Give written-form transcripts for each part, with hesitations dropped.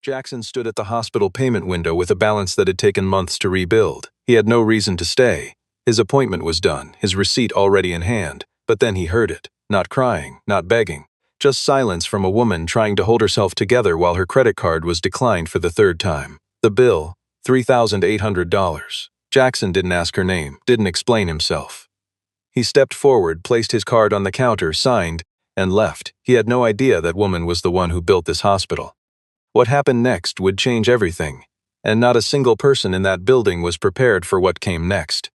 Jackson stood at the hospital payment window with a balance that had taken months to rebuild. He had no reason to stay. His appointment was done, his receipt already in hand, but then he heard it. Not crying, not begging. Just silence from a woman trying to hold herself together while her credit card was declined for the third time. The bill, $3,800. Jackson didn't ask her name, didn't explain himself. He stepped forward, placed his card on the counter, signed, and left. He had no idea that woman was the one who built this hospital. What happened next would change everything, and not a single person in that building was prepared for what came next.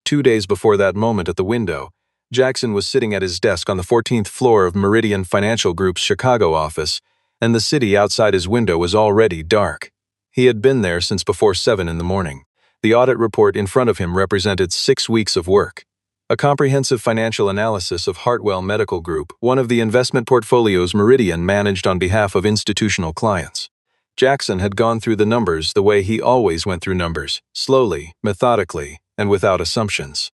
2 days before that moment at the window, Jackson was sitting at his desk on the 14th floor of Meridian Financial Group's Chicago office, and the city outside his window was already dark. He had been there since before 7 in the morning. The audit report in front of him represented 6 weeks of work. A comprehensive financial analysis of Hartwell Medical Group, one of the investment portfolios Meridian managed on behalf of institutional clients. Jackson had gone through the numbers the way he always went through numbers, slowly, methodically, and without assumptions.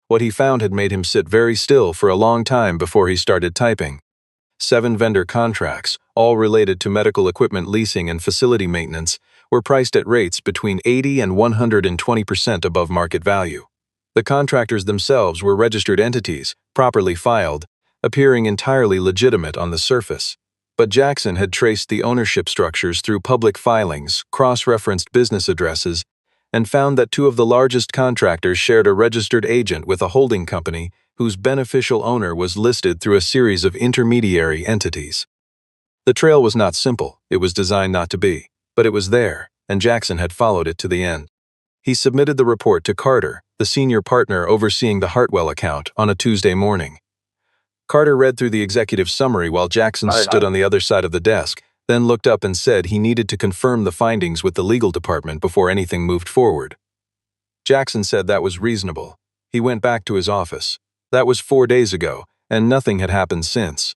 What he found had made him sit very still for a long time before he started typing. 7 vendor contracts, all related to medical equipment leasing and facility maintenance, were priced at rates between 80 and 120% above market value. The contractors themselves were registered entities, properly filed, appearing entirely legitimate on the surface. But Jackson had traced the ownership structures through public filings, cross-referenced business addresses, and found that 2 of the largest contractors shared a registered agent with a holding company whose beneficial owner was listed through a series of intermediary entities. The trail was not simple, it was designed not to be, but it was there, and Jackson had followed it to the end. He submitted the report to Carter, the senior partner overseeing the Hartwell account, on a Tuesday morning. Carter read through the executive summary while Jackson stood on the other side of the desk, then looked up and said he needed to confirm the findings with the legal department before anything moved forward. Jackson said that was reasonable. He went back to his office. That was 4 days ago, and nothing had happened since.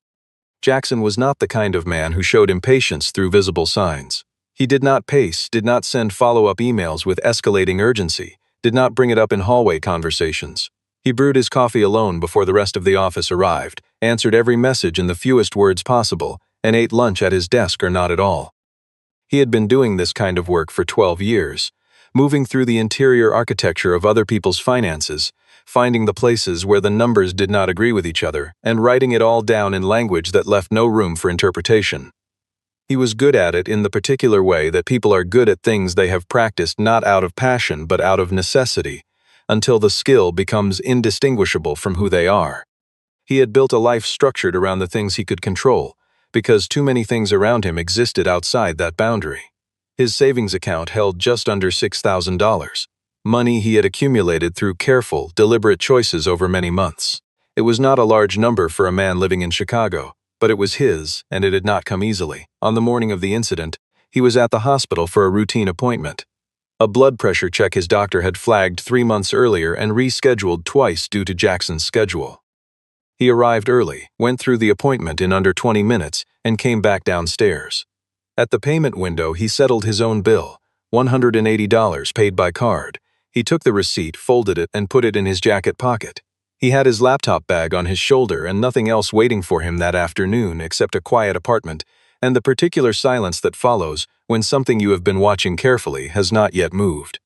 Jackson was not the kind of man who showed impatience through visible signs. He did not pace, did not send follow-up emails with escalating urgency, did not bring it up in hallway conversations. He brewed his coffee alone before the rest of the office arrived, answered every message in the fewest words possible, and ate lunch at his desk or not at all. He had been doing this kind of work for 12 years, moving through the interior architecture of other people's finances, finding the places where the numbers did not agree with each other, and writing it all down in language that left no room for interpretation. He was good at it in the particular way that people are good at things they have practiced not out of passion but out of necessity, until the skill becomes indistinguishable from who they are. He had built a life structured around the things he could control, because too many things around him existed outside that boundary. His savings account held just under $6,000, money he had accumulated through careful, deliberate choices over many months. It was not a large number for a man living in Chicago, but it was his, and it had not come easily. On the morning of the incident, he was at the hospital for a routine appointment. A blood pressure check his doctor had flagged 3 months earlier and rescheduled twice due to Jackson's schedule. He arrived early, went through the appointment in under 20 minutes, and came back downstairs. At the payment window, he settled his own bill, $180 paid by card. He took the receipt, folded it, and put it in his jacket pocket. He had his laptop bag on his shoulder and nothing else waiting for him that afternoon except a quiet apartment and the particular silence that follows when something you have been watching carefully has not yet moved.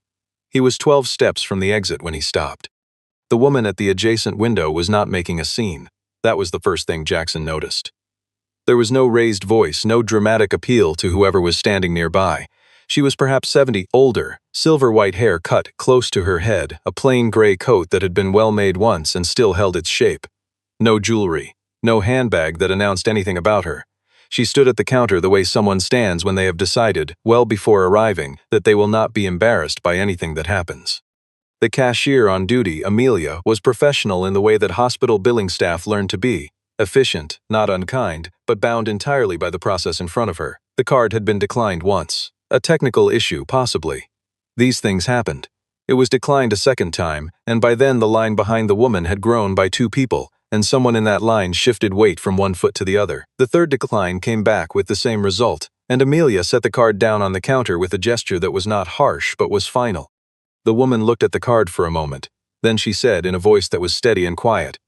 He was 12 steps from the exit when he stopped. The woman at the adjacent window was not making a scene. That was the first thing Jackson noticed. There was no raised voice, no dramatic appeal to whoever was standing nearby. She was perhaps 70, older, silver-white hair cut close to her head, a plain gray coat that had been well made once and still held its shape. No jewelry, no handbag that announced anything about her. She stood at the counter the way someone stands when they have decided, well before arriving, that they will not be embarrassed by anything that happens. The cashier on duty, Amelia, was professional in the way that hospital billing staff learned to be, efficient, not unkind, but bound entirely by the process in front of her. The card had been declined once. A technical issue, possibly. These things happened. It was declined a second time, and by then the line behind the woman had grown by 2 people, and someone in that line shifted weight from one foot to the other. The third decline came back with the same result, and Amelia set the card down on the counter with a gesture that was not harsh but was final. The woman looked at the card for a moment. Then she said in a voice that was steady and quiet,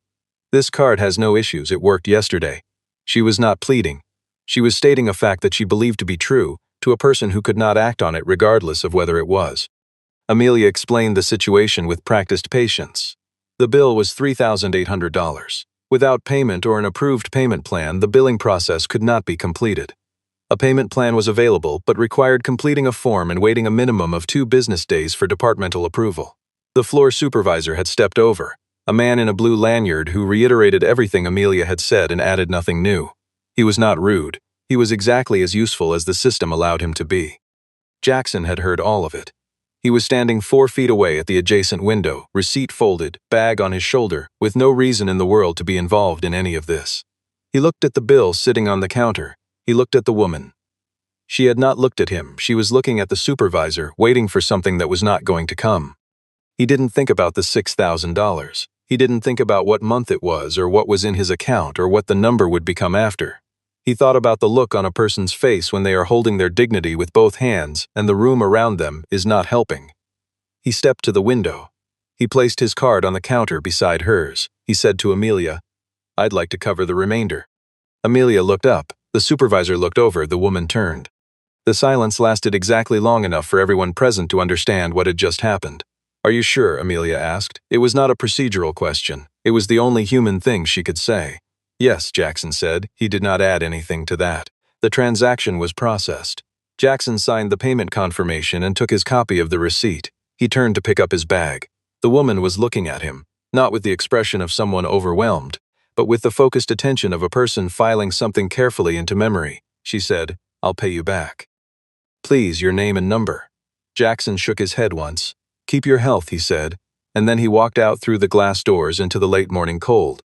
"This card has no issues, it worked yesterday." She was not pleading. She was stating a fact that she believed to be true, to a person who could not act on it regardless of whether it was. Amelia explained the situation with practiced patience. The bill was $3,800. Without payment or an approved payment plan, the billing process could not be completed. A payment plan was available but required completing a form and waiting a minimum of 2 business days for departmental approval. The floor supervisor had stepped over, a man in a blue lanyard who reiterated everything Amelia had said and added nothing new. He was not rude. He was exactly as useful as the system allowed him to be. Jackson had heard all of it. He was standing 4 feet away at the adjacent window, receipt folded, bag on his shoulder, with no reason in the world to be involved in any of this. He looked at the bill sitting on the counter. He looked at the woman. She had not looked at him. She was looking at the supervisor, waiting for something that was not going to come. He didn't think about the $6,000. He didn't think about what month it was or what was in his account or what the number would become after. He thought about the look on a person's face when they are holding their dignity with both hands and the room around them is not helping. He stepped to the window. He placed his card on the counter beside hers. He said to Amelia, "I'd like to cover the remainder." Amelia looked up. The supervisor looked over. The woman turned. The silence lasted exactly long enough for everyone present to understand what had just happened. "Are you sure?" Amelia asked. It was not a procedural question. It was the only human thing she could say. "Yes," Jackson said. He did not add anything to that. The transaction was processed. Jackson signed the payment confirmation and took his copy of the receipt. He turned to pick up his bag. The woman was looking at him, not with the expression of someone overwhelmed, but with the focused attention of a person filing something carefully into memory. She said, "I'll pay you back. Please, your name and number." Jackson shook his head once. "Keep your health," he said, and then he walked out through the glass doors into the late morning cold.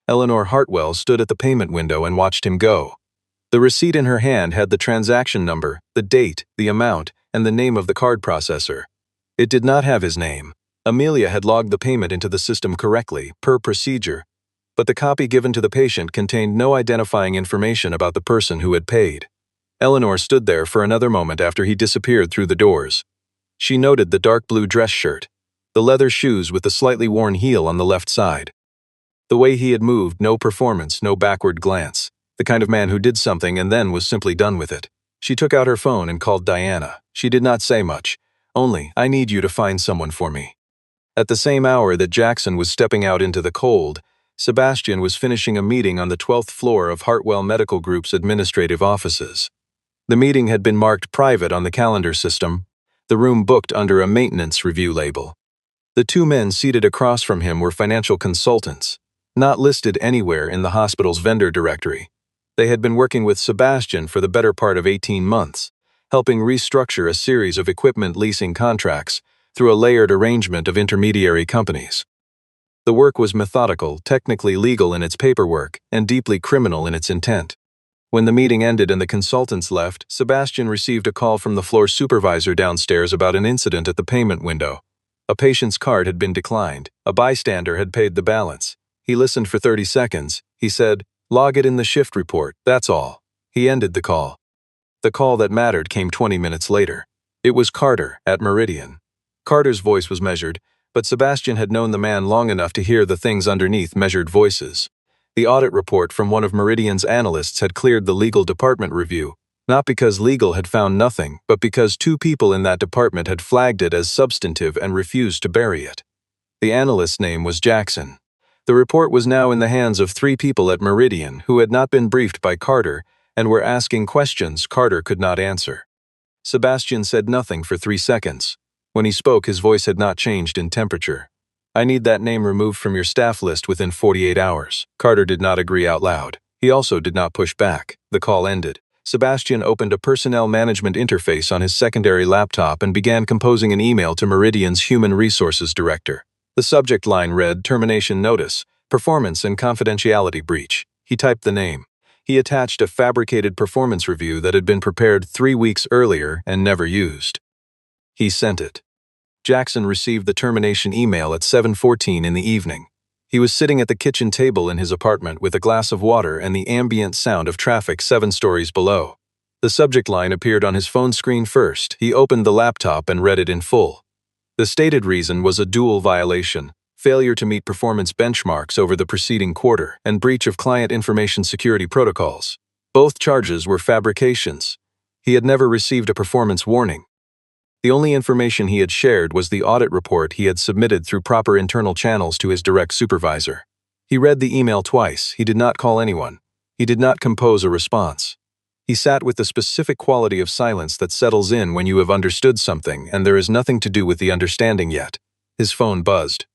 Eleanor Hartwell stood at the payment window and watched him go. The receipt in her hand had the transaction number, the date, the amount, and the name of the card processor. It did not have his name. Amelia had logged the payment into the system correctly, per procedure, but the copy given to the patient contained no identifying information about the person who had paid. Eleanor stood there for another moment after he disappeared through the doors. She noted the dark blue dress shirt, the leather shoes with the slightly worn heel on the left side. The way he had moved, no performance, no backward glance. The kind of man who did something and then was simply done with it. She took out her phone and called Diana. She did not say much, only, "I need you to find someone for me." At the same hour that Jackson was stepping out into the cold, Sebastian was finishing a meeting on the 12th floor of Hartwell Medical Group's administrative offices. The meeting had been marked private on the calendar system, the room booked under a maintenance review label. The 2 men seated across from him were financial consultants, not listed anywhere in the hospital's vendor directory. They had been working with Sebastian for the better part of 18 months, helping restructure a series of equipment leasing contracts through a layered arrangement of intermediary companies. The work was methodical, technically legal in its paperwork, and deeply criminal in its intent. When the meeting ended and the consultants left, Sebastian received a call from the floor supervisor downstairs about an incident at the payment window. A patient's card had been declined. A bystander had paid the balance. He listened for 30 seconds. He said, "Log it in the shift report, that's all." He ended the call. The call that mattered came 20 minutes later. It was Carter, at Meridian. Carter's voice was measured, but Sebastian had known the man long enough to hear the things underneath measured voices. The audit report from one of Meridian's analysts had cleared the legal department review, not because legal had found nothing, but because 2 people in that department had flagged it as substantive and refused to bury it. The analyst's name was Jackson. The report was now in the hands of 3 people at Meridian who had not been briefed by Carter and were asking questions Carter could not answer. Sebastian said nothing for 3 seconds. When he spoke, his voice had not changed in temperature. "I need that name removed from your staff list within 48 hours. Carter did not agree out loud. He also did not push back. The call ended. Sebastian opened a personnel management interface on his secondary laptop and began composing an email to Meridian's Human Resources Director. The subject line read, "Termination Notice, Performance and Confidentiality Breach." He typed the name. He attached a fabricated performance review that had been prepared 3 weeks earlier and never used. He sent it. Jackson received the termination email at 7:14 in the evening. He was sitting at the kitchen table in his apartment with a glass of water and the ambient sound of traffic 7 stories below. The subject line appeared on his phone screen first. He opened the laptop and read it in full. The stated reason was a dual violation: failure to meet performance benchmarks over the preceding quarter and breach of client information security protocols. Both charges were fabrications. He had never received a performance warning. The only information he had shared was the audit report he had submitted through proper internal channels to his direct supervisor. He read the email twice. He did not call anyone. He did not compose a response. He sat with the specific quality of silence that settles in when you have understood something and there is nothing to do with the understanding yet. His phone buzzed.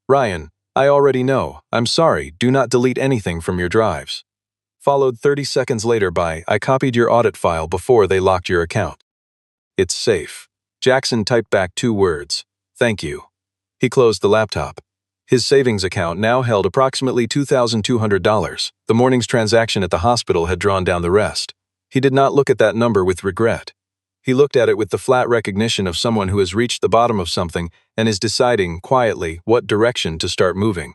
"Ryan, I already know. I'm sorry. Do not delete anything from your drives." Followed 30 seconds later by, "I copied your audit file before they locked your account." "It's safe." Jackson typed back 2 words. "Thank you." He closed the laptop. His savings account now held approximately $2,200. The morning's transaction at the hospital had drawn down the rest. He did not look at that number with regret. He looked at it with the flat recognition of someone who has reached the bottom of something and is deciding, quietly, what direction to start moving.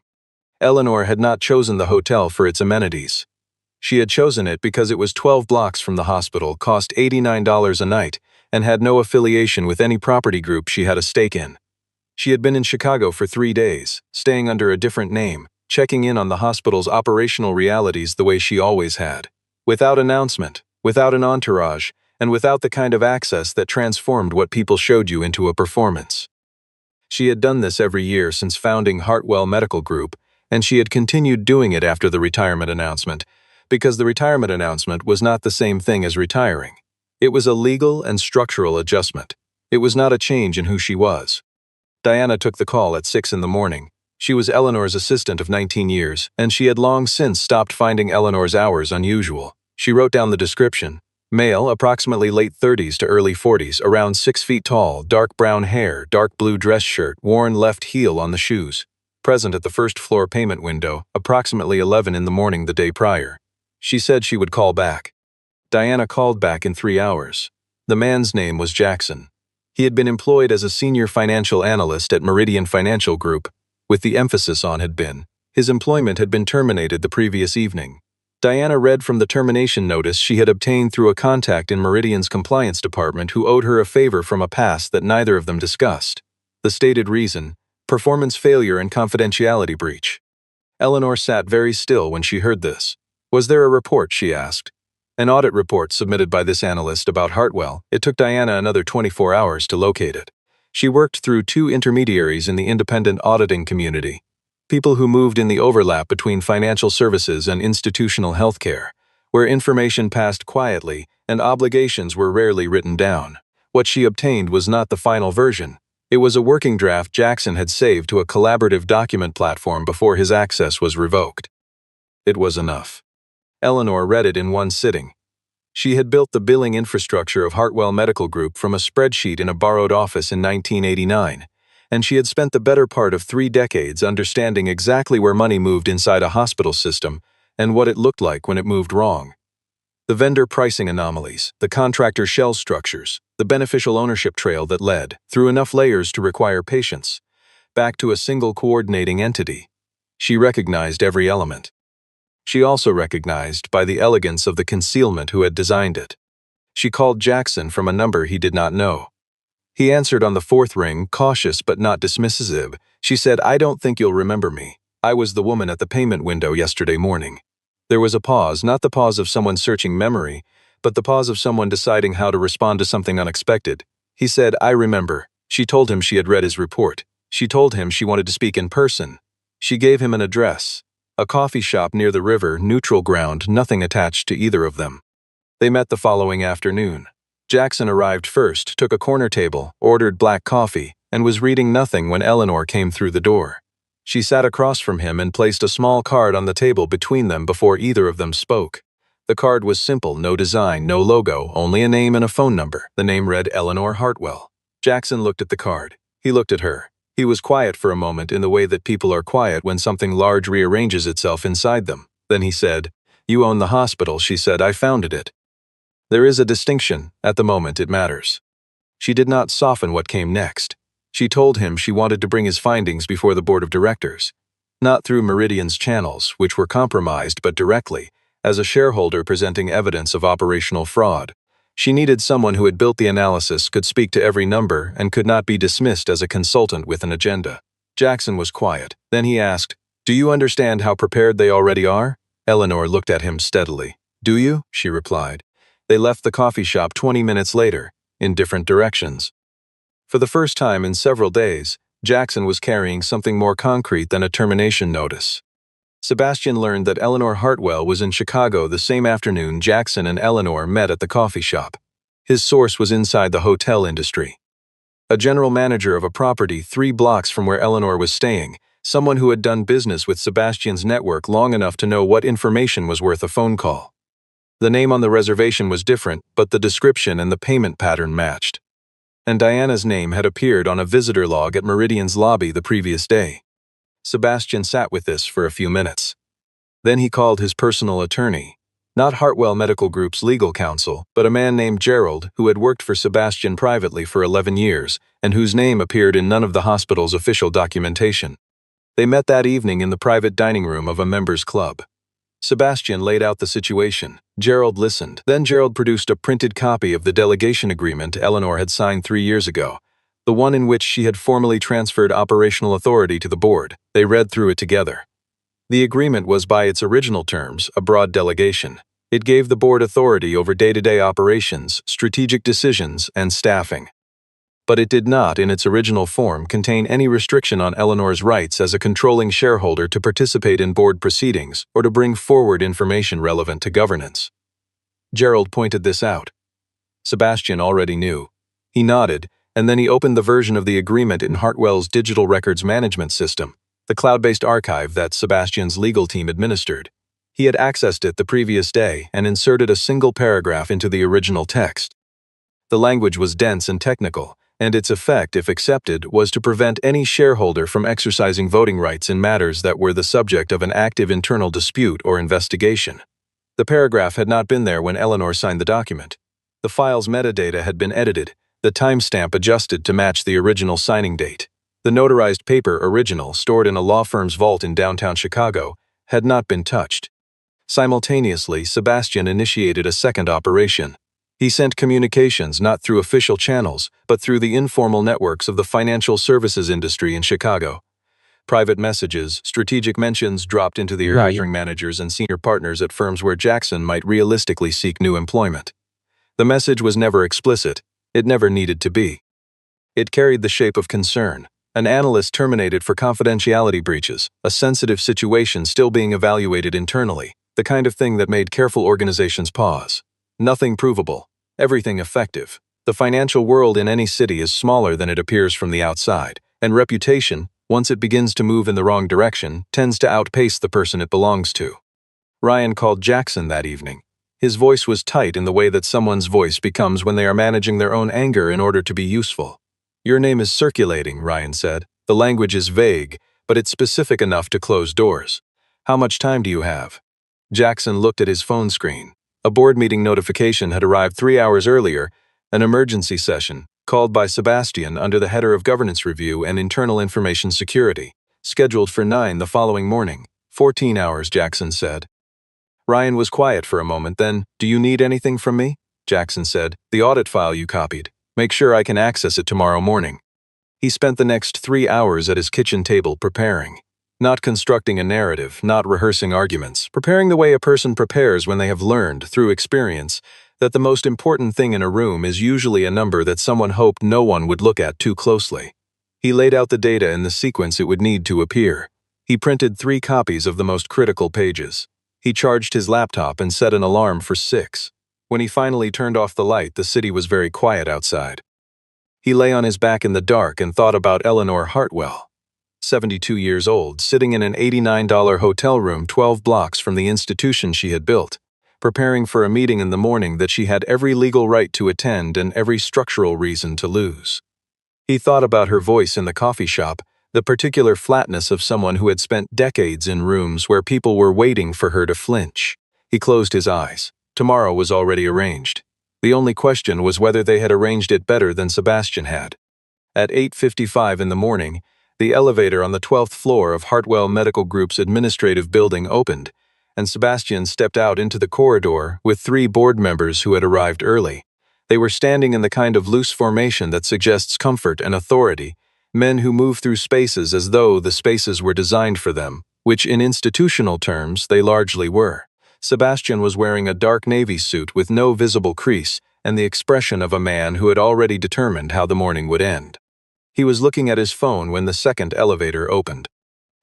Eleanor had not chosen the hotel for its amenities. She had chosen it because it was 12 blocks from the hospital, cost $89 a night, and had no affiliation with any property group she had a stake in. She had been in Chicago for 3 days, staying under a different name, checking in on the hospital's operational realities the way she always had. Without announcement, without an entourage, and without the kind of access that transformed what people showed you into a performance. She had done this every year since founding Hartwell Medical Group, and she had continued doing it after the retirement announcement, because the retirement announcement was not the same thing as retiring. It was a legal and structural adjustment. It was not a change in who she was. Diana took the call at 6 in the morning. She was Eleanor's assistant of 19 years, and she had long since stopped finding Eleanor's hours unusual. She wrote down the description. Male, approximately late 30s to early 40s, around 6 feet tall, dark brown hair, dark blue dress shirt, worn left heel on the shoes. Present at the first floor payment window, approximately 11 in the morning the day prior. She said she would call back. Diana called back in 3 hours. The man's name was Jackson. He had been employed as a senior financial analyst at Meridian Financial Group, with the emphasis on had been. His employment had been terminated the previous evening. Diana read from the termination notice she had obtained through a contact in Meridian's compliance department who owed her a favor from a past that neither of them discussed. The stated reason: performance failure and confidentiality breach. Eleanor sat very still when she heard this. Was there a report, she asked. An audit report submitted by this analyst about Hartwell. It took Diana another 24 hours to locate it. She worked through 2 intermediaries in the independent auditing community, people who moved in the overlap between financial services and institutional healthcare, where information passed quietly and obligations were rarely written down. What she obtained was not the final version. It was a working draft Jackson had saved to a collaborative document platform before his access was revoked. It was enough. Eleanor read it in one sitting. She had built the billing infrastructure of Hartwell Medical Group from a spreadsheet in a borrowed office in 1989, and she had spent the better part of 3 decades understanding exactly where money moved inside a hospital system and what it looked like when it moved wrong. The vendor pricing anomalies, the contractor shell structures, the beneficial ownership trail that led, through enough layers to require patience, back to a single coordinating entity. She recognized every element. She also recognized by the elegance of the concealment who had designed it. She called Jackson from a number he did not know. He answered on the 4th ring, cautious but not dismissive. She said, "I don't think you'll remember me. I was the woman at the payment window yesterday morning." There was a pause, not the pause of someone searching memory, but the pause of someone deciding how to respond to something unexpected. He said, "I remember." She told him she had read his report. She told him she wanted to speak in person. She gave him an address. A coffee shop near the river, neutral ground, nothing attached to either of them. They met the following afternoon. Jackson arrived first, took a corner table, ordered black coffee, and was reading nothing when Eleanor came through the door. She sat across from him and placed a small card on the table between them before either of them spoke. The card was simple, no design, no logo, only a name and a phone number. The name read Eleanor Hartwell. Jackson looked at the card. He looked at her. He was quiet for a moment in the way that people are quiet when something large rearranges itself inside them. Then he said, "You own the hospital," she said. "I founded it." There is a distinction. At the moment, it matters. She did not soften what came next. She told him she wanted to bring his findings before the board of directors, not through Meridian's channels, which were compromised, but directly, as a shareholder presenting evidence of operational fraud. She needed someone who had built the analysis, could speak to every number, and could not be dismissed as a consultant with an agenda. Jackson was quiet. Then he asked, "Do you understand how prepared they already are?" Eleanor looked at him steadily. "Do you?" she replied. They left the coffee shop 20 minutes later, in different directions. For the first time in several days, Jackson was carrying something more concrete than a termination notice. Sebastian learned that Eleanor Hartwell was in Chicago the same afternoon Jackson and Eleanor met at the coffee shop. His source was inside the hotel industry. A general manager of a property 3 blocks from where Eleanor was staying, someone who had done business with Sebastian's network long enough to know what information was worth a phone call. The name on the reservation was different, but the description and the payment pattern matched. And Diana's name had appeared on a visitor log at Meridian's lobby the previous day. Sebastian sat with this for a few minutes. Then he called his personal attorney, not Hartwell Medical Group's legal counsel, but a man named Gerald who had worked for Sebastian privately for 11 years and whose name appeared in none of the hospital's official documentation. They met that evening in the private dining room of a members' club. Sebastian laid out the situation. Gerald listened. Then Gerald produced a printed copy of the delegation agreement Eleanor had signed 3 years ago, the one in which she had formally transferred operational authority to the board. They read through it together. The agreement was by its original terms a broad delegation. It gave the board authority over day-to-day operations, strategic decisions, and staffing. But it did not, in its original form, contain any restriction on Eleanor's rights as a controlling shareholder to participate in board proceedings or to bring forward information relevant to governance. Gerald pointed this out. Sebastian already knew. He nodded, and then he opened the version of the agreement in Hartwell's digital records management system, the cloud-based archive that Sebastian's legal team administered. He had accessed it the previous day and inserted a single paragraph into the original text. The language was dense and technical, and its effect, if accepted, was to prevent any shareholder from exercising voting rights in matters that were the subject of an active internal dispute or investigation. The paragraph had not been there when Eleanor signed the document. The file's metadata had been edited, the timestamp adjusted to match the original signing date. The notarized paper original, stored in a law firm's vault in downtown Chicago, had not been touched. Simultaneously, Sebastian initiated a second operation. He sent communications not through official channels, but through the informal networks of the financial services industry in Chicago. Private messages, strategic mentions dropped into the ear of hiring managers and senior partners at firms where Jackson might realistically seek new employment. The message was never explicit. It never needed to be. It carried the shape of concern. An analyst terminated for confidentiality breaches, a sensitive situation still being evaluated internally, the kind of thing that made careful organizations pause. Nothing provable, everything effective. The financial world in any city is smaller than it appears from the outside, and reputation, once it begins to move in the wrong direction, tends to outpace the person it belongs to. Ryan called Jackson that evening. His voice was tight in the way that someone's voice becomes when they are managing their own anger in order to be useful. "Your name is circulating," Ryan said. "The language is vague, but it's specific enough to close doors. How much time do you have?" Jackson looked at his phone screen. A board meeting notification had arrived 3 hours earlier, an emergency session, called by Sebastian under the header of Governance Review and Internal Information Security, scheduled for 9 the following morning. 14 hours, Jackson said. Ryan was quiet for a moment, then, "Do you need anything from me?" Jackson said. "The audit file you copied. Make sure I can access it tomorrow morning." He spent the next 3 hours at his kitchen table preparing. Not constructing a narrative, not rehearsing arguments, preparing the way a person prepares when they have learned, through experience, that the most important thing in a room is usually a number that someone hoped no one would look at too closely. He laid out the data in the sequence it would need to appear. He printed 3 copies of the most critical pages. He charged his laptop and set an alarm for 6. When he finally turned off the light, the city was very quiet outside. He lay on his back in the dark and thought about Eleanor Hartwell, 72 years old, sitting in an $89 hotel room 12 blocks from the institution she had built, preparing for a meeting in the morning that she had every legal right to attend and every structural reason to lose. He thought about her voice in the coffee shop, the particular flatness of someone who had spent decades in rooms where people were waiting for her to flinch. He closed his eyes. Tomorrow was already arranged. The only question was whether they had arranged it better than Sebastian had. At 8:55 in the morning, the elevator on the 12th floor of Hartwell Medical Group's administrative building opened, and Sebastian stepped out into the corridor with 3 board members who had arrived early. They were standing in the kind of loose formation that suggests comfort and authority, men who move through spaces as though the spaces were designed for them, which in institutional terms they largely were. Sebastian was wearing a dark navy suit with no visible crease and the expression of a man who had already determined how the morning would end. He was looking at his phone when the second elevator opened.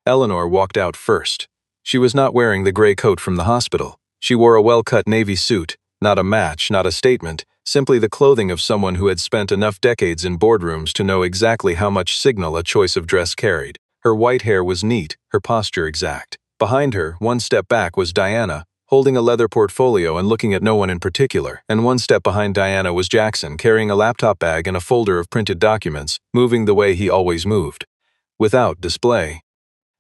Eleanor walked out first. She was not wearing the gray coat from the hospital. She wore a well-cut navy suit, not a match, not a statement, simply the clothing of someone who had spent enough decades in boardrooms to know exactly how much signal a choice of dress carried. Her white hair was neat, her posture exact. Behind her, one step back, was Diana, holding a leather portfolio and looking at no one in particular, and one step behind Diana was Jackson, carrying a laptop bag and a folder of printed documents, moving the way he always moved, without display.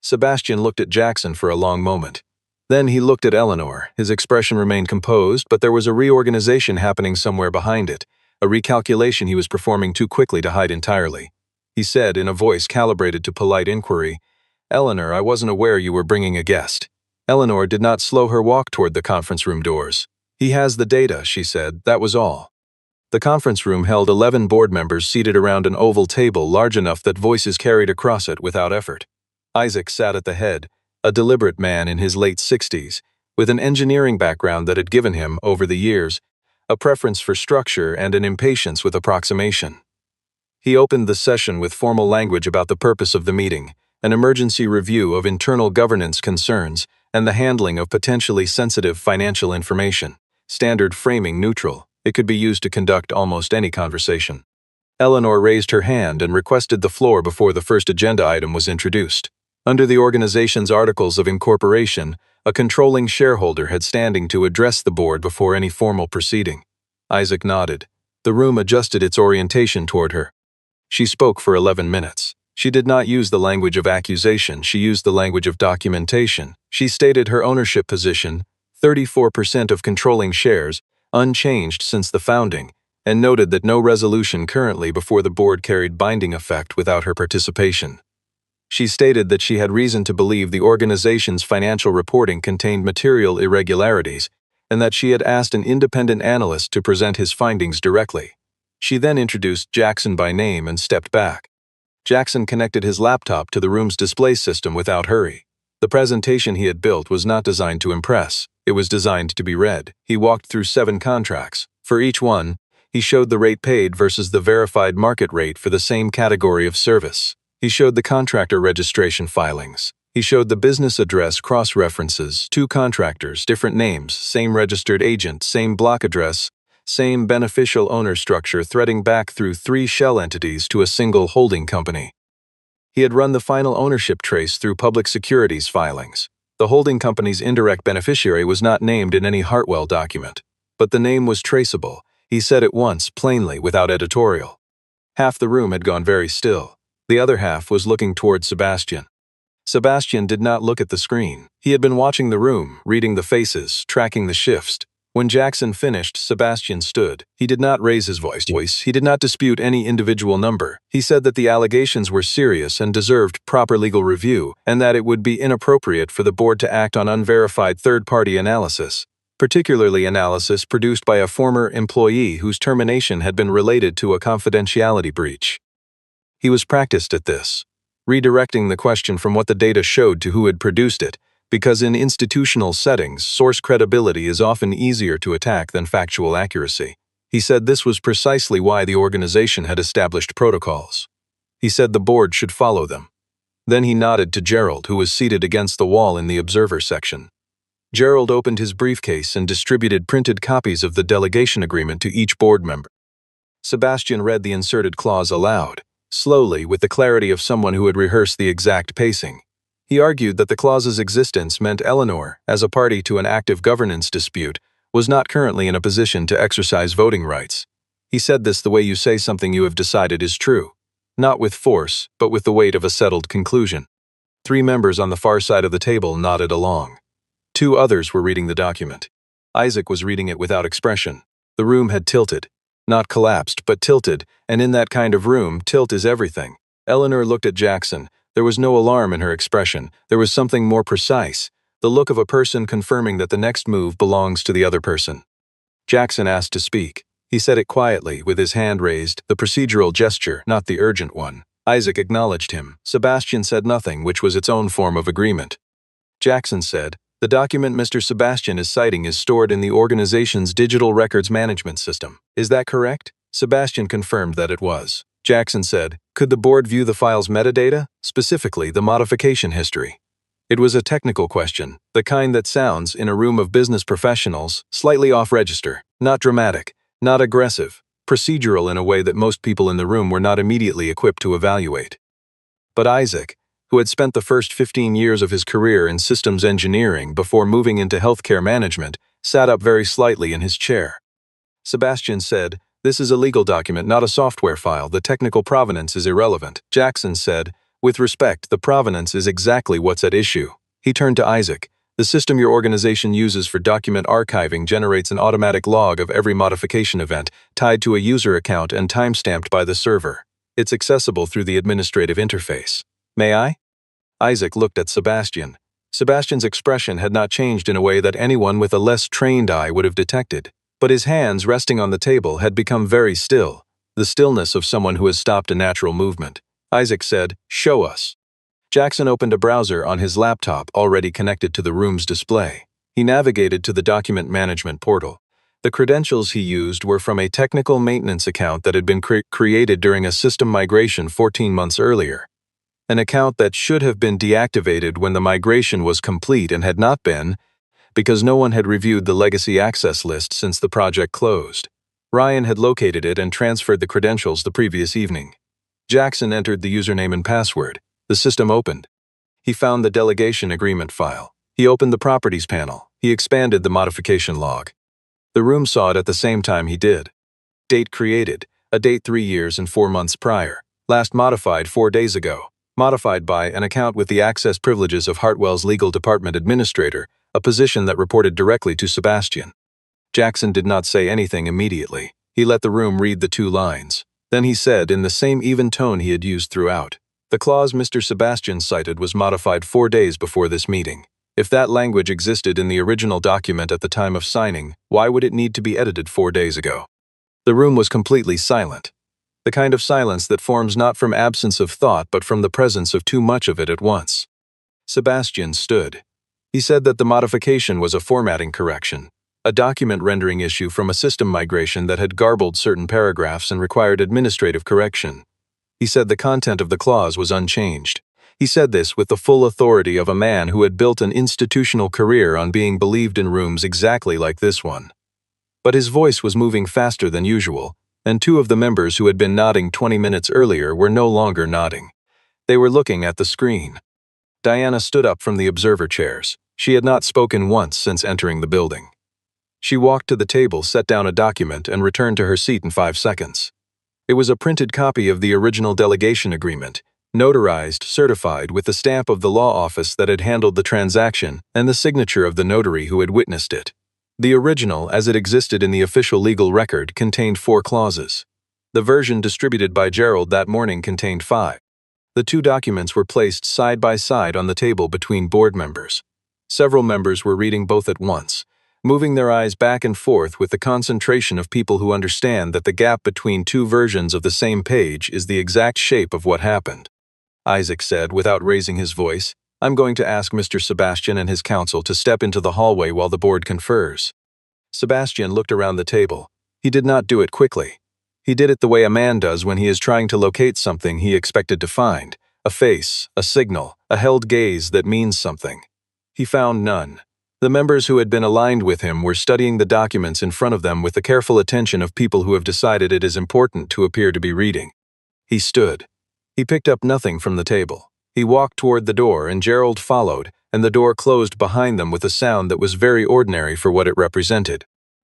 Sebastian looked at Jackson for a long moment. Then he looked at Eleanor. His expression remained composed, but there was a reorganization happening somewhere behind it, a recalculation he was performing too quickly to hide entirely. He said, in a voice calibrated to polite inquiry, "Eleanor, I wasn't aware you were bringing a guest." Eleanor did not slow her walk toward the conference room doors. "He has the data," she said, "that was all." The conference room held 11 board members seated around an oval table large enough that voices carried across it without effort. Isaac sat at the head, a deliberate man in his late 60s, with an engineering background that had given him, over the years, a preference for structure and an impatience with approximation. He opened the session with formal language about the purpose of the meeting, an emergency review of internal governance concerns, and the handling of potentially sensitive financial information. Standard framing neutral. It could be used to conduct almost any conversation. Eleanor raised her hand and requested the floor before the first agenda item was introduced. Under the organization's articles of incorporation, a controlling shareholder had standing to address the board before any formal proceeding. Isaac nodded. The room adjusted its orientation toward her. She spoke for 11 minutes. She did not use the language of accusation, she used the language of documentation. She stated her ownership position, 34% of controlling shares, unchanged since the founding, and noted that no resolution currently before the board carried binding effect without her participation. She stated that she had reason to believe the organization's financial reporting contained material irregularities, and that she had asked an independent analyst to present his findings directly. She then introduced Jackson by name and stepped back. Jackson connected his laptop to the room's display system without hurry. The presentation he had built was not designed to impress. It was designed to be read. He walked through 7 contracts. For each one, he showed the rate paid versus the verified market rate for the same category of service. He showed the contractor registration filings. He showed the business address cross-references, 2 contractors, different names, same registered agent, same block address, same beneficial owner structure threading back through 3 shell entities to a single holding company. He had run the final ownership trace through public securities filings. The holding company's indirect beneficiary was not named in any Hartwell document, but the name was traceable. He said it once, plainly, without editorial. Half the room had gone very still. The other half was looking toward Sebastian. Sebastian did not look at the screen. He had been watching the room, reading the faces, tracking the shifts. When Jackson finished, Sebastian stood. He did not raise his voice. He did not dispute any individual number. He said that the allegations were serious and deserved proper legal review, and that it would be inappropriate for the board to act on unverified third-party analysis, particularly analysis produced by a former employee whose termination had been related to a confidentiality breach. He was practiced at this, redirecting the question from what the data showed to who had produced it, because in institutional settings, source credibility is often easier to attack than factual accuracy. He said this was precisely why the organization had established protocols. He said the board should follow them. Then he nodded to Gerald, who was seated against the wall in the observer section. Gerald opened his briefcase and distributed printed copies of the delegation agreement to each board member. Sebastian read the inserted clause aloud, slowly, with the clarity of someone who had rehearsed the exact pacing. He argued that the clause's existence meant Eleanor, as a party to an active governance dispute, was not currently in a position to exercise voting rights. He said this the way you say something you have decided is true, not with force, but with the weight of a settled conclusion. 3 members on the far side of the table nodded along. 2 others were reading the document. Isaac was reading it without expression. The room had tilted. Not collapsed, but tilted, and in that kind of room, tilt is everything. Eleanor looked at Jackson. There was no alarm in her expression. There was something more precise, the look of a person confirming that the next move belongs to the other person. Jackson asked to speak. He said it quietly, with his hand raised, the procedural gesture, not the urgent one. Isaac acknowledged him. Sebastian said nothing, which was its own form of agreement. Jackson said, The document Mr. Sebastian is citing is stored in the organization's digital records management system. Is that correct? Sebastian confirmed that it was. Jackson said, "Could the board view the file's metadata, specifically the modification history?" It was a technical question, the kind that sounds, in a room of business professionals, slightly off-register, not dramatic, not aggressive, procedural in a way that most people in the room were not immediately equipped to evaluate. But Isaac, who had spent the first 15 years of his career in systems engineering before moving into healthcare management, sat up very slightly in his chair. Sebastian said, "This is a legal document, not a software file. The technical provenance is irrelevant." Jackson said, "With respect, the provenance is exactly what's at issue." He turned to Isaac. "The system your organization uses for document archiving generates an automatic log of every modification event tied to a user account and timestamped by the server. It's accessible through the administrative interface. May I?" Isaac looked at Sebastian. Sebastian's expression had not changed in a way that anyone with a less trained eye would have detected, but his hands resting on the table had become very still, the stillness of someone who has stopped a natural movement. Isaac said, "Show us." Jackson opened a browser on his laptop already connected to the room's display. He navigated to the document management portal. The credentials he used were from a technical maintenance account that had been created during a system migration 14 months earlier. An account that should have been deactivated when the migration was complete and had not been, because no one had reviewed the legacy access list since the project closed. Ryan had located it and transferred the credentials the previous evening. Jackson entered the username and password. The system opened. He found the delegation agreement file. He opened the properties panel. He expanded the modification log. The room saw it at the same time he did. Date created, a date 3 years and 4 months prior. Last modified 4 days ago. Modified by an account with the access privileges of Hartwell's legal department administrator, a position that reported directly to Sebastian. Jackson did not say anything immediately. He let the room read the 2 lines. Then he said in the same even tone he had used throughout, "The clause Mr. Sebastian cited was modified 4 days before this meeting. If that language existed in the original document at the time of signing, why would it need to be edited 4 days ago?" The room was completely silent. The kind of silence that forms not from absence of thought but from the presence of too much of it at once. Sebastian stood. He said that the modification was a formatting correction, a document rendering issue from a system migration that had garbled certain paragraphs and required administrative correction. He said the content of the clause was unchanged. He said this with the full authority of a man who had built an institutional career on being believed in rooms exactly like this one. But his voice was moving faster than usual, and 2 of the members who had been nodding 20 minutes earlier were no longer nodding. They were looking at the screen. Diana stood up from the observer chairs. She had not spoken once since entering the building. She walked to the table, set down a document, and returned to her seat in 5 seconds. It was a printed copy of the original delegation agreement, notarized, certified, with the stamp of the law office that had handled the transaction and the signature of the notary who had witnessed it. The original, as it existed in the official legal record, contained 4 clauses. The version distributed by Gerald that morning contained 5. The 2 documents were placed side by side on the table between board members. Several members were reading both at once, moving their eyes back and forth with the concentration of people who understand that the gap between 2 versions of the same page is the exact shape of what happened. Isaac said, without raising his voice, "I'm going to ask Mr. Sebastian and his counsel to step into the hallway while the board confers." Sebastian looked around the table. He did not do it quickly. He did it the way a man does when he is trying to locate something he expected to find, a face, a signal, a held gaze that means something. He found none. The members who had been aligned with him were studying the documents in front of them with the careful attention of people who have decided it is important to appear to be reading. He stood. He picked up nothing from the table. He walked toward the door, and Gerald followed, and the door closed behind them with a sound that was very ordinary for what it represented.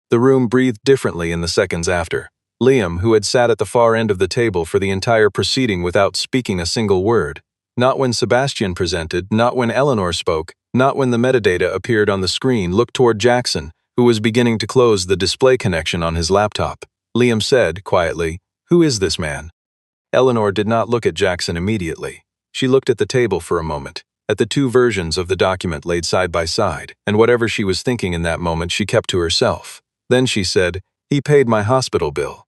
The room breathed differently in the seconds after. Liam, who had sat at the far end of the table for the entire proceeding without speaking a single word, not when Sebastian presented, not when Eleanor spoke, not when the metadata appeared on the screen, looked toward Jackson, who was beginning to close the display connection on his laptop. Liam said, quietly, "Who is this man?" Eleanor did not look at Jackson immediately. She looked at the table for a moment, at the 2 versions of the document laid side by side, and whatever she was thinking in that moment she kept to herself. Then she said, "He paid my hospital bill."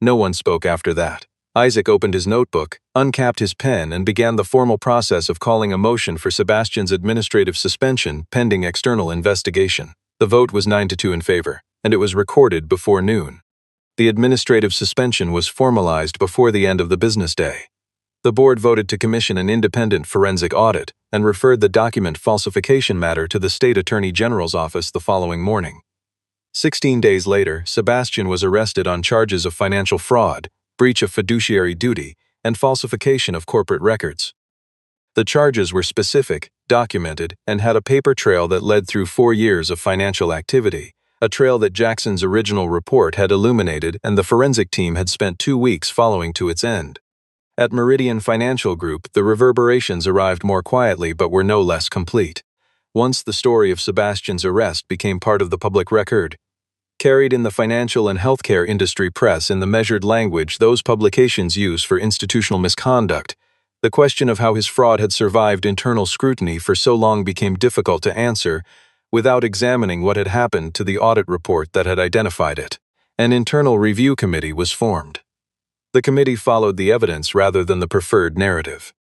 No one spoke after that. Isaac opened his notebook, uncapped his pen, and began the formal process of calling a motion for Sebastian's administrative suspension pending external investigation. The vote was 9-2 in favor, and it was recorded before noon. The administrative suspension was formalized before the end of the business day. The board voted to commission an independent forensic audit and referred the document falsification matter to the State Attorney General's office the following morning. 16 days later, Sebastian was arrested on charges of financial fraud, breach of fiduciary duty, and falsification of corporate records. The charges were specific, documented, and had a paper trail that led through 4 years of financial activity, a trail that Jackson's original report had illuminated and the forensic team had spent 2 weeks following to its end. At Meridian Financial Group, the reverberations arrived more quietly but were no less complete. Once the story of Sebastian's arrest became part of the public record, carried in the financial and healthcare industry press in the measured language those publications use for institutional misconduct, the question of how his fraud had survived internal scrutiny for so long became difficult to answer without examining what had happened to the audit report that had identified it. An internal review committee was formed. The committee followed the evidence rather than the preferred narrative.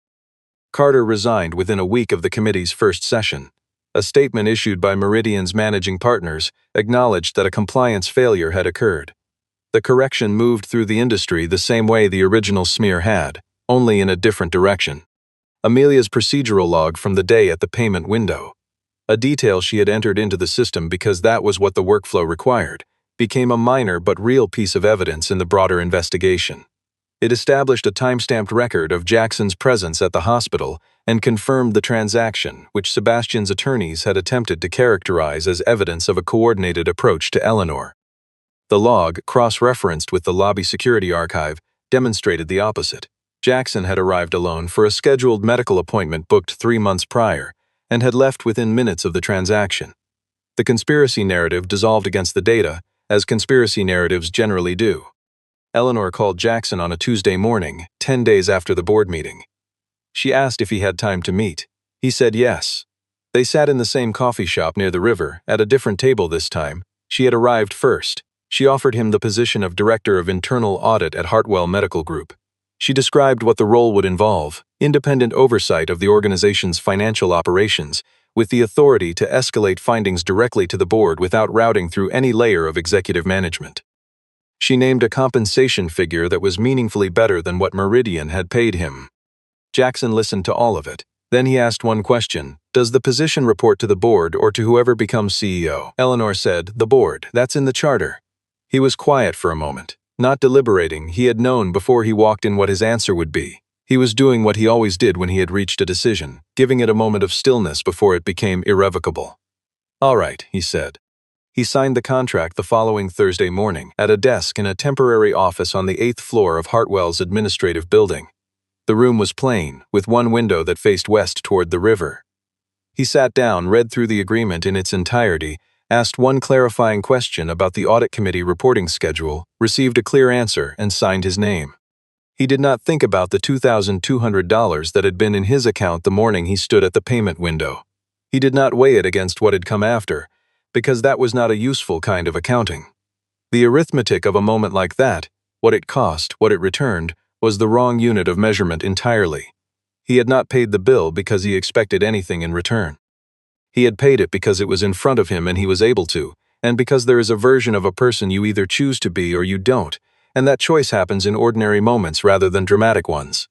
Carter resigned within a week of the committee's first session. A statement issued by Meridian's managing partners acknowledged that a compliance failure had occurred. The correction moved through the industry the same way the original smear had, only in a different direction. Amelia's procedural log from the day at the payment window, a detail she had entered into the system because that was what the workflow required, became a minor but real piece of evidence in the broader investigation. It established a time-stamped record of Jackson's presence at the hospital and confirmed the transaction, which Sebastian's attorneys had attempted to characterize as evidence of a coordinated approach to Eleanor. The log, cross-referenced with the lobby security archive, demonstrated the opposite. Jackson had arrived alone for a scheduled medical appointment booked 3 months prior and had left within minutes of the transaction. The conspiracy narrative dissolved against the data, as conspiracy narratives generally do. Eleanor called Jackson on a Tuesday morning, 10 days after the board meeting. She asked if he had time to meet. He said yes. They sat in the same coffee shop near the river, at a different table this time. She had arrived first. She offered him the position of Director of Internal Audit at Hartwell Medical Group. She described what the role would involve: independent oversight of the organization's financial operations, with the authority to escalate findings directly to the board without routing through any layer of executive management. She named a compensation figure that was meaningfully better than what Meridian had paid him. Jackson listened to all of it. Then he asked one question: does the position report to the board or to whoever becomes CEO? Eleanor said, the board, that's in the charter. He was quiet for a moment. Not deliberating, he had known before he walked in what his answer would be. He was doing what he always did when he had reached a decision, giving it a moment of stillness before it became irrevocable. All right, he said. He signed the contract the following Thursday morning at a desk in a temporary office on the 8th floor of Hartwell's administrative building. The room was plain, with one window that faced west toward the river. He sat down, read through the agreement in its entirety, asked one clarifying question about the audit committee reporting schedule, received a clear answer, and signed his name. He did not think about the $2,200 that had been in his account the morning he stood at the payment window. He did not weigh it against what had come after, because that was not a useful kind of accounting. The arithmetic of a moment like that, what it cost, what it returned, was the wrong unit of measurement entirely. He had not paid the bill because he expected anything in return. He had paid it because it was in front of him and he was able to, and because there is a version of a person you either choose to be or you don't, and that choice happens in ordinary moments rather than dramatic ones.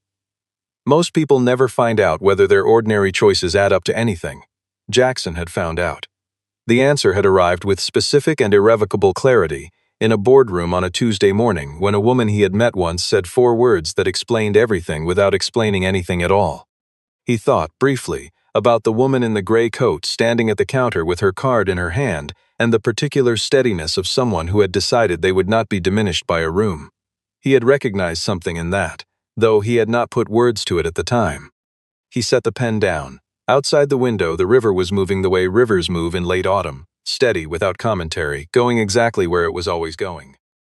Most people never find out whether their ordinary choices add up to anything. Jackson had found out. The answer had arrived with specific and irrevocable clarity in a boardroom on a Tuesday morning when a woman he had met once said 4 words that explained everything without explaining anything at all. He thought, briefly, about the woman in the gray coat standing at the counter with her card in her hand and the particular steadiness of someone who had decided they would not be diminished by a room. He had recognized something in that, though he had not put words to it at the time. He set the pen down. Outside the window, the river was moving the way rivers move in late autumn, steady, without commentary, going exactly where it was always going.